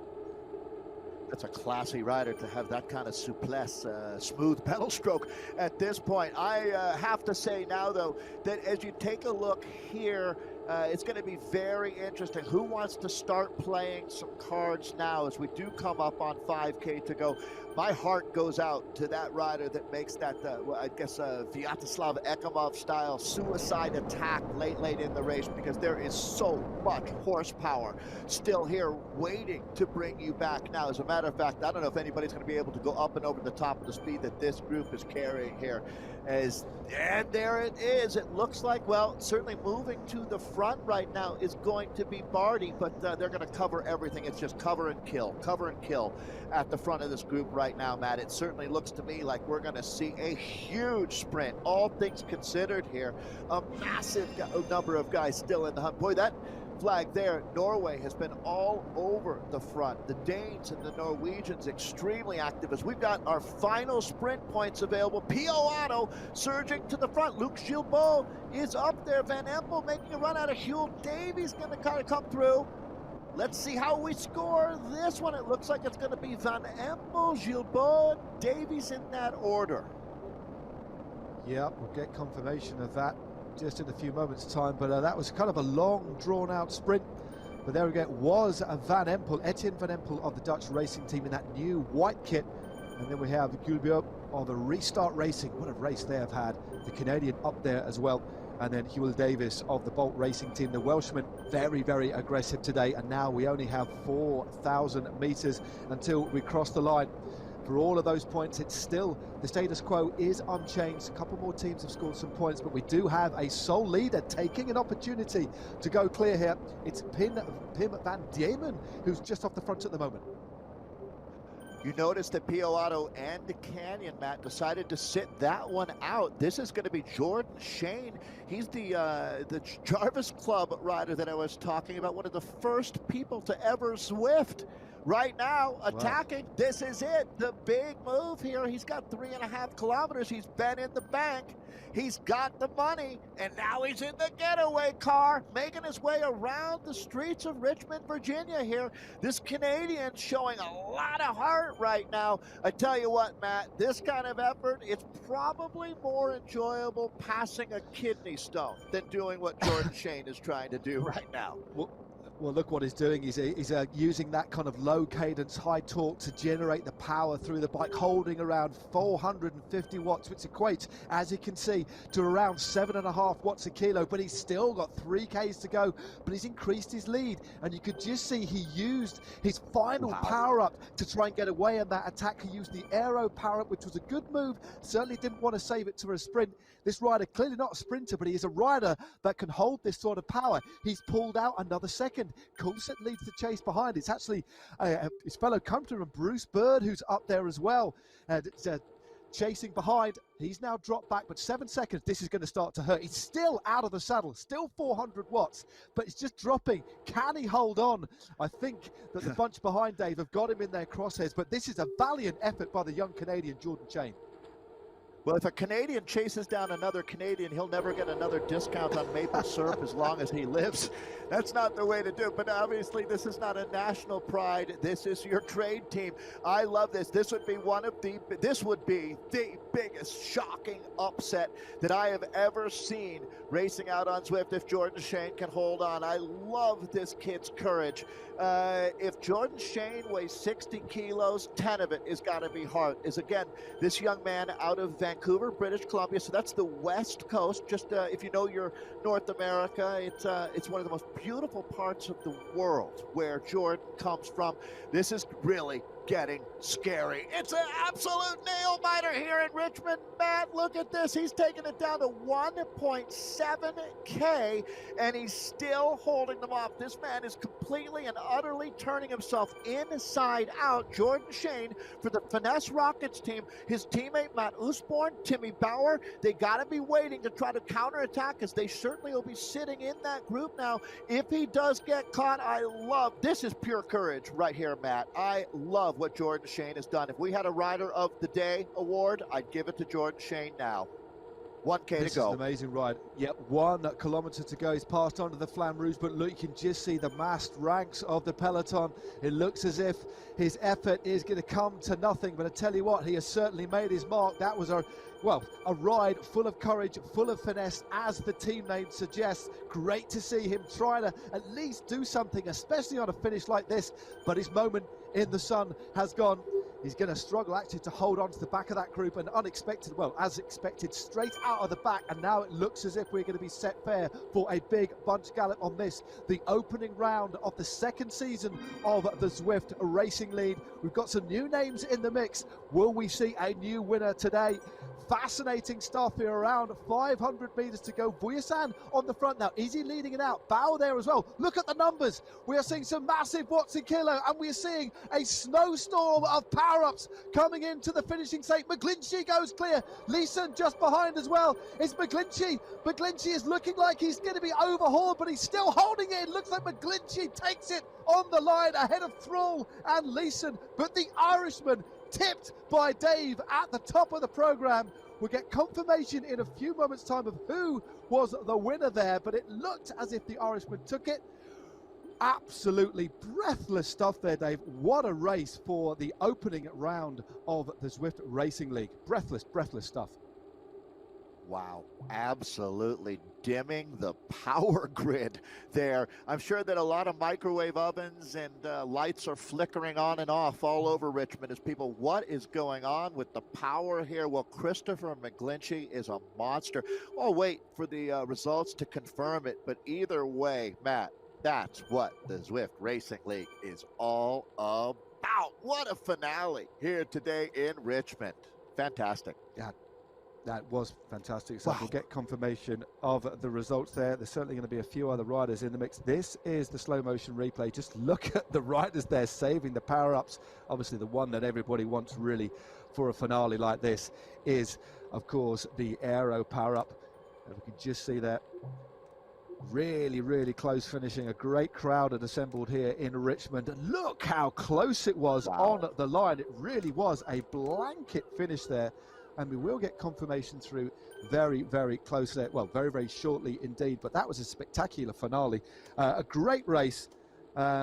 That's a classy rider to have that kind of souplesse, smooth pedal stroke at this point. I have to say now, though, that as you take a look here, it's going to be very interesting. Who wants to start playing some cards now as we do come up on 5K to go? My heart goes out to that rider that makes that, I guess, Vyacheslav Ekimov style suicide attack late in the race, because there is so much horsepower still here waiting to bring you back now. As a matter of fact, I don't know if anybody's going to be able to go up and over the top of the speed that this group is carrying here. And there it is. It looks like, well, certainly moving to the front right now is going to be Barty, but they're going to cover everything. It's just cover and kill at the front of this group right now, Matt. It certainly looks to me like we're going to see a huge sprint, all things considered here. A massive number of guys still in the hunt. Boy, that flag there, Norway has been all over the front. The Danes and the Norwegians extremely active as we've got our final sprint points available. Pio Otto surging to the front. Luke Gilbeau is up there. Van Empel making a run out of Huel. Davies going to kind of come through. Let's see how we score this one. It looks like it's going to be Van Empel, Gilbeau, Davies in that order. Yeah, we'll get confirmation of that just in a few moments' time, but that was kind of a long, drawn-out sprint. But there we go, it was a Van Empel, Etienne Van Empel of the Dutch racing team in that new white kit. And then we have Gilbeau of the Restart Racing. What a race they have had. The Canadian up there as well. And then Huel Davis of the Bolt Racing team. The Welshman, very, very aggressive today. And now we only have 4,000 meters until we cross the line. For all of those points, it's still, the status quo is unchanged. A couple more teams have scored some points, but we do have a sole leader taking an opportunity to go clear here. It's Pim van Diemen, who's just off the front at the moment. You notice that Pio Otto and the Canyon, Matt, decided to sit that one out. This is going to be Jordan Shane. He's the Jarvis Club rider that I was talking about, one of the first people to ever Zwift. Right now, attacking. Wow. This is it. The big move here. He's got 3.5 kilometers. He's been in the bank. He's got the money. And now he's in the getaway car, making his way around the streets of Richmond, Virginia here. This Canadian showing a lot of heart right now. I tell you what, Matt, this kind of effort, it's probably more enjoyable passing a kidney stone than doing what Jordan Shane is trying to do right now. Well, look what he's doing. He's using that kind of low cadence, high torque to generate the power through the bike, holding around 450 watts, which equates, as you can see, to around 7.5 watts a kilo. But he's still got 3Ks to go, but he's increased his lead. And you could just see he used his final power-up to try and get away in that attack. He used the aero power-up, which was a good move. Certainly didn't want to save it to a sprint. This rider, clearly not a sprinter, but he is a rider that can hold this sort of power. He's pulled out another second. Coulson leads the chase behind. It's actually his fellow countryman, Bruce Bird, who's up there as well. Chasing behind. He's now dropped back, but 7 seconds. This is going to start to hurt. He's still out of the saddle, still 400 watts, but it's just dropping. Can he hold on? I think that the bunch behind Dave have got him in their crosshairs, but this is a valiant effort by the young Canadian, Jordan Shane. Well, if a Canadian chases down another Canadian, he'll never get another discount on maple syrup as long as he lives. That's not the way to do it. But obviously, this is not a national pride. This is your trade team. I love this. This would be the biggest shocking upset that I have ever seen racing out on Zwift if Jordan Shane can hold on. I love this kid's courage. If Jordan Shane weighs 60 kilos, 10 of it is got to be heart. Is again, this young man out of Vancouver, British Columbia. So that's the West Coast. Just if you know your North America, it's one of the most beautiful parts of the world where Jordan comes from. This is really getting scary. It's an absolute nail-biter here in Richmond. Matt, look at this. He's taking it down to 1.7K, and he's still holding them off. This man is completely and utterly turning himself inside out. Jordan Shane for the Finesse Rockets team. His teammate Matt Usborne, Timmy Bauer, they got to be waiting to try to counterattack, as they certainly will be sitting in that group now. If he does get caught, this is pure courage right here, Matt. I love what Jordan Shane has done. If we had a Rider of the Day award, I'd give it to Jordan Shane now. 1K to go. This is an amazing ride. Yep, 1 kilometer to go. He's passed on to the Flamme Rouge, but look, you can just see the massed ranks of the peloton. It looks as if his effort is going to come to nothing, but I tell you what, he has certainly made his mark. That was a ride full of courage, full of finesse, as the team name suggests. Great to see him try to at least do something, especially on a finish like this, but his moment in the sun has gone. He's going to struggle actually to hold on to the back of that group, and as expected, straight out of the back, and now it looks as if we're going to be set fair for a big bunch gallop on this, the opening round of the second season of the Zwift Racing League. We've got some new names in the mix. Will we see a new winner today? Fascinating stuff here. Around 500 meters to go. Vuyasan on the front now. Is he leading it out? Bauer there as well. Look at the numbers. We are seeing some massive watts in kilo, and we are seeing a snowstorm of power-ups coming into the finishing straight. McGlinchey goes clear. Leeson just behind as well. It's McGlinchey. McGlinchey is looking like he's going to be overhauled, but he's still holding it. It looks like McGlinchey takes it on the line ahead of Thrall and Leeson, but the Irishman, tipped by Dave at the top of the program. We'll get confirmation in a few moments' time of who was the winner there, but it looked as if the Irishman took it. Absolutely breathless stuff there, Dave. What a race for the opening round of the Zwift Racing League. Breathless stuff. Wow, absolutely dimming the power grid there. I'm sure that a lot of microwave ovens and lights are flickering on and off all over Richmond as people, what is going on with the power here? Well, Christopher McGlinchey is a monster. I'll wait for the results to confirm it, but either way, Matt, that's what the Zwift Racing League is all about. What a finale here today in Richmond. Fantastic. Yeah. That was fantastic. So we'll get confirmation of the results there. There's certainly going to be a few other riders in the mix. This is the slow motion replay. Just look at the riders there saving the power-ups. Obviously, the one that everybody wants really for a finale like this is, of course, the aero power-up. And we can just see that really close finishing. A great crowd had assembled here in Richmond. And look how close it was on the line. It really was a blanket finish there. And we will get confirmation through very close there. Well, very shortly indeed. But that was a spectacular finale. A great race.